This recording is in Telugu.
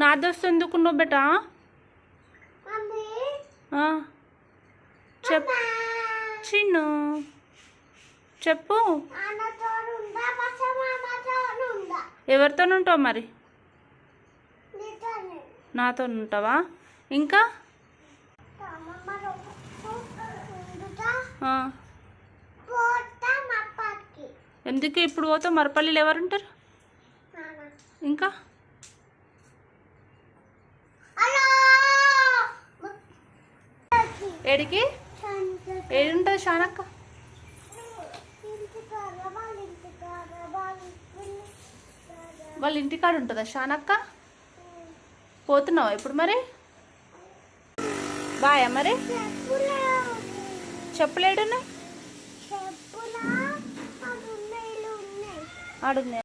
నా దోస్తు ఎందుకున్నావు బేటా? చెప్పు చిన్ను, చెప్పు. ఎవరితో ఉంటావు మరి? నాతో ఉంటావా? ఇంకా ఎందుకు ఇప్పుడు పోతావు? మరపల్లిలో ఎవరుంటారు? ఇంకా ఏడికి ఏడుంటుంది షానక్క? వాళ్ళ ఇంటికాడ ఉంటుందా షానక్క? పోతున్నావా ఇప్పుడు మరి? బాయా మరి? చెప్పులేడున్నాయి ఆడున్నాయి.